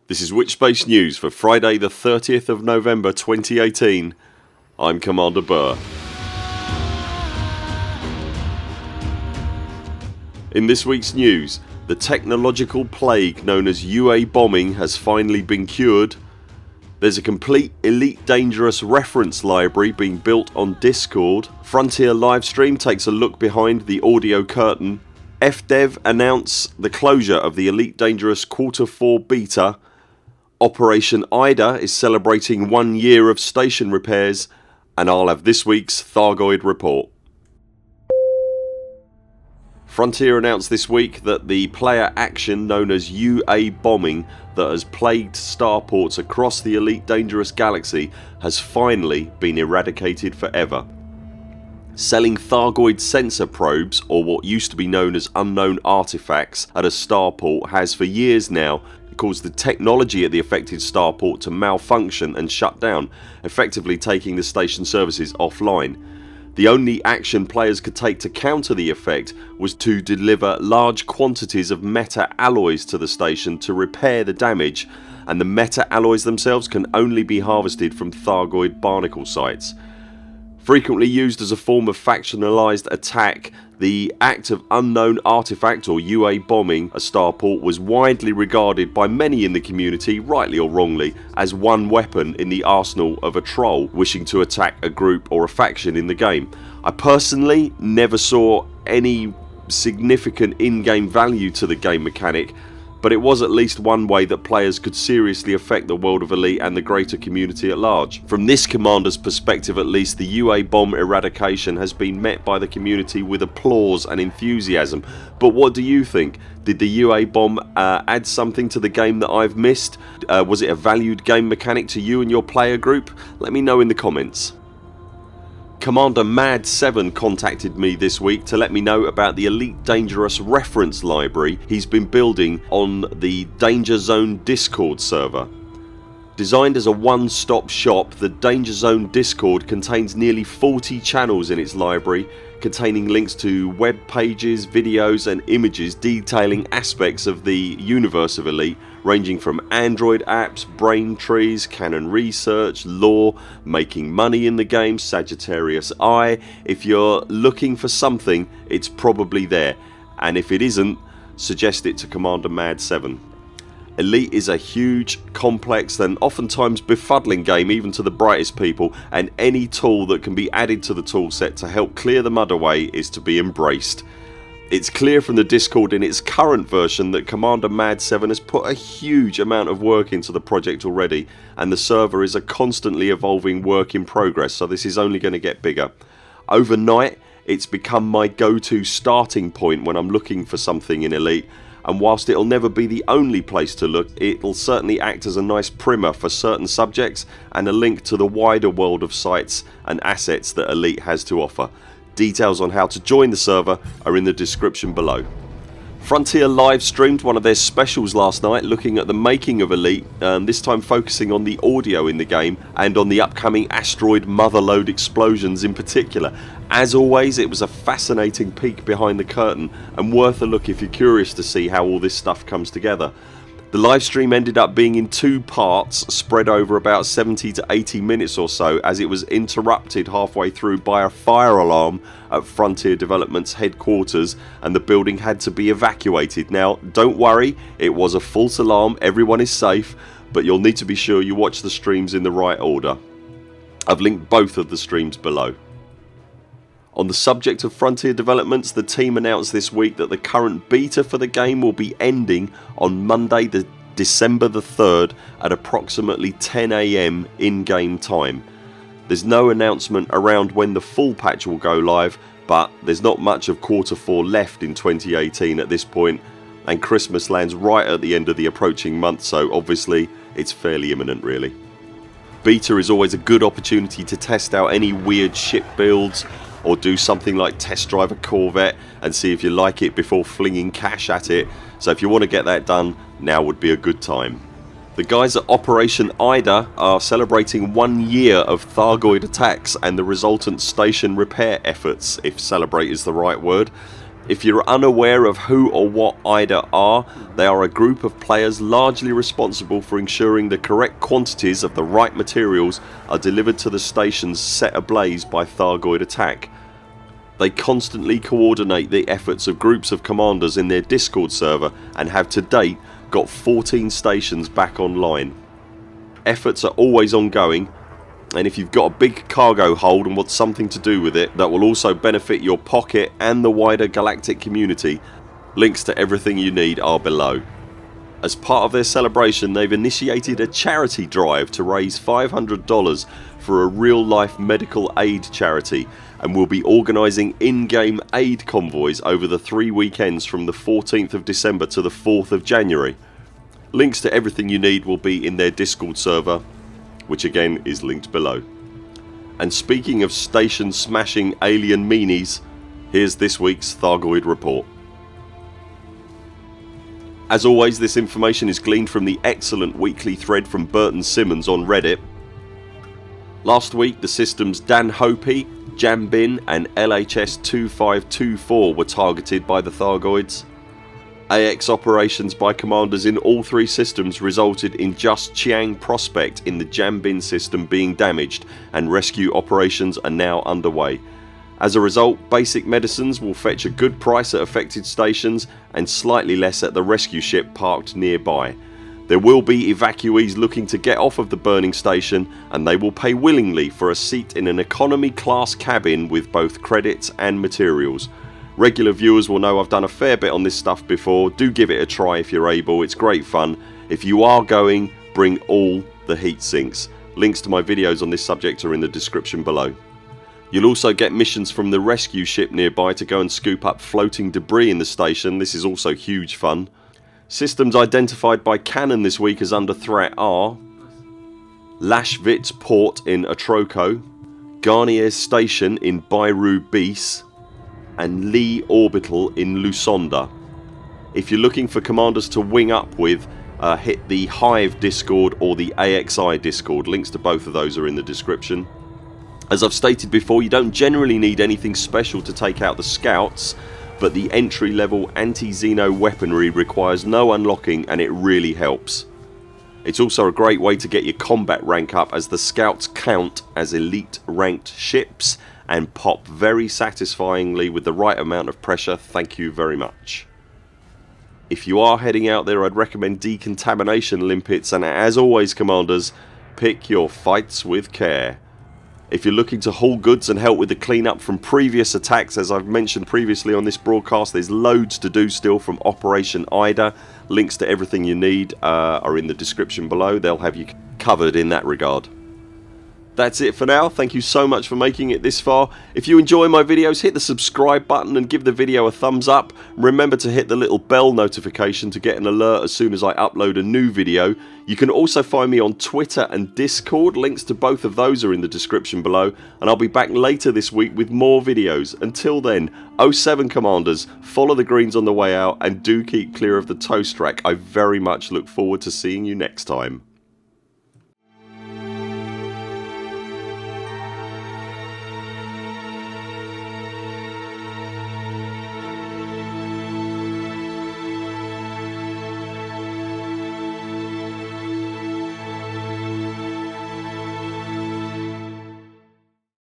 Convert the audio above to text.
This is Witchspace News for Friday the 30th of November 2018. I'm Commander Burr. In this week's news, the technological plague known as UA bombing has finally been cured. There's a complete Elite Dangerous reference library being built on Discord. Frontier Livestream takes a look behind the audio curtain. FDev announce the closure of the Elite Dangerous Quarter 4 beta. Operation Ida is celebrating 1 year of station repairs, and I'll have this week's Thargoid Report. Frontier announced this week that the player action known as UA bombing that has plagued starports across the Elite Dangerous galaxy has finally been eradicated forever. Selling Thargoid sensor probes, or what used to be known as unknown artifacts, at a starport has for years now caused the technology at the affected starport to malfunction and shut down, effectively taking the station services offline. The only action players could take to counter the effect was to deliver large quantities of meta alloys to the station to repair the damage, and the meta alloys themselves can only be harvested from Thargoid barnacle sites. Frequently used as a form of factionalized attack, the act of unknown artifact or UA bombing a starport was widely regarded by many in the community, rightly or wrongly, as one weapon in the arsenal of a troll wishing to attack a group or a faction in the game. I personally never saw any significant in-game value to the game mechanic, but it was at least one way that players could seriously affect the world of Elite and the greater community at large. From this commander's perspective at least, the UA bomb eradication has been met by the community with applause and enthusiasm. But what do you think? Did the UA bomb add something to the game that I've missed? Was it a valued game mechanic to you and your player group? Let me know in the comments. Commander Mad7 contacted me this week to let me know about the Elite Dangerous reference library he's been building on the Danger Zone Discord server. Designed as a one-stop shop, the Danger Zone Discord contains nearly 40 channels in its library, containing links to web pages, videos and images detailing aspects of the universe of Elite, ranging from Android apps, brain trees, canon research, lore, making money in the game, Sagittarius Eye. If you're looking for something, it's probably there, and if it isn't, suggest it to Commander Mad7. Elite is a huge, complex and oftentimes befuddling game even to the brightest people, and any tool that can be added to the toolset to help clear the mud away is to be embraced. It's clear from the Discord in its current version that Commander Mad7 has put a huge amount of work into the project already, and the server is a constantly evolving work in progress, so this is only going to get bigger. Overnight it's become my go-to starting point when I'm looking for something in Elite, and whilst it'll never be the only place to look, it'll certainly act as a nice primer for certain subjects and a link to the wider world of sites and assets that Elite has to offer. Details on how to join the server are in the description below. Frontier live streamed one of their specials last night looking at the making of Elite, this time focusing on the audio in the game and on the upcoming asteroid motherlode explosions in particular. As always, it was a fascinating peek behind the curtain and worth a look if you're curious to see how all this stuff comes together. The live stream ended up being in 2 parts spread over about 70 to 80 minutes or so, as it was interrupted halfway through by a fire alarm at Frontier Development's headquarters and the building had to be evacuated. Now don't worry, it was a false alarm, everyone is safe, but you'll need to be sure you watch the streams in the right order. I've linked both of the streams below. On the subject of Frontier Developments, the team announced this week that the current beta for the game will be ending on Monday the December the 3rd at approximately 10 AM in-game time. There's no announcement around when the full patch will go live, but there's not much of Quarter 4 left in 2018 at this point, and Christmas lands right at the end of the approaching month, so obviously it's fairly imminent really. Beta is always a good opportunity to test out any weird ship builds, or do something like test drive a Corvette and see if you like it before flinging cash at it. So if you want to get that done, now would be a good time. The guys at Operation Ida are celebrating 1 year of Thargoid attacks and the resultant station repair efforts, if celebrate is the right word. If you're unaware of who or what IDA are, they are a group of players largely responsible for ensuring the correct quantities of the right materials are delivered to the stations set ablaze by Thargoid attack. They constantly coordinate the efforts of groups of commanders in their Discord server and have to date got 14 stations back online. Efforts are always ongoing, and if you've got a big cargo hold and want something to do with it that will also benefit your pocket and the wider galactic community, links to everything you need are below. As part of their celebration, they've initiated a charity drive to raise $500 for a real life medical aid charity, and will be organising in-game aid convoys over the 3 weekends from the 14th of December to the 4th of January. Links to everything you need will be in their Discord server, which again is linked below. And speaking of station smashing alien meanies, here's this week's Thargoid Report. As always, this information is gleaned from the excellent weekly thread from Burton Simmons on Reddit. Last week the systems Dan Hopi, Jambin and LHS 2524 were targeted by the Thargoids. AX operations by commanders in all 3 systems resulted in just Chiang Prospect in the Jambin system being damaged, and rescue operations are now underway. As a result, basic medicines will fetch a good price at affected stations and slightly less at the rescue ship parked nearby. There will be evacuees looking to get off of the burning station, and they will pay willingly for a seat in an economy class cabin with both credits and materials. Regular viewers will know I've done a fair bit on this stuff before. Do give it a try if you're able, it's great fun. If you are going, bring all the heat sinks. Links to my videos on this subject are in the description below. You'll also get missions from the rescue ship nearby to go and scoop up floating debris in the station. This is also huge fun. Systems identified by Canon this week as under threat are Lasswitz port in Atroco, Garnier station in Byeru, Bese, and Lee Orbital in Lusonda. If you're looking for commanders to wing up with, hit the Hive Discord or the AXI Discord. Links to both of those are in the description. As I've stated before, you don't generally need anything special to take out the scouts, but the entry level anti-Xeno weaponry requires no unlocking and it really helps. It's also a great way to get your combat rank up, as the scouts count as elite ranked ships and pop very satisfyingly with the right amount of pressure. Thank you very much. If you are heading out there, I'd recommend decontamination limpets, and as always commanders, pick your fights with care. If you're looking to haul goods and help with the cleanup from previous attacks, as I've mentioned previously on this broadcast, there's loads to do still from Operation IDA. Links to everything you need are in the description below. They'll have you covered in that regard. That's it for now. Thank you so much for making it this far. If you enjoy my videos, hit the subscribe button and give the video a thumbs up. Remember to hit the little bell notification to get an alert as soon as I upload a new video. You can also find me on Twitter and Discord. Links to both of those are in the description below, and I'll be back later this week with more videos. Until then, 07 commanders, follow the greens on the way out and do keep clear of the toast rack. I very much look forward to seeing you next time.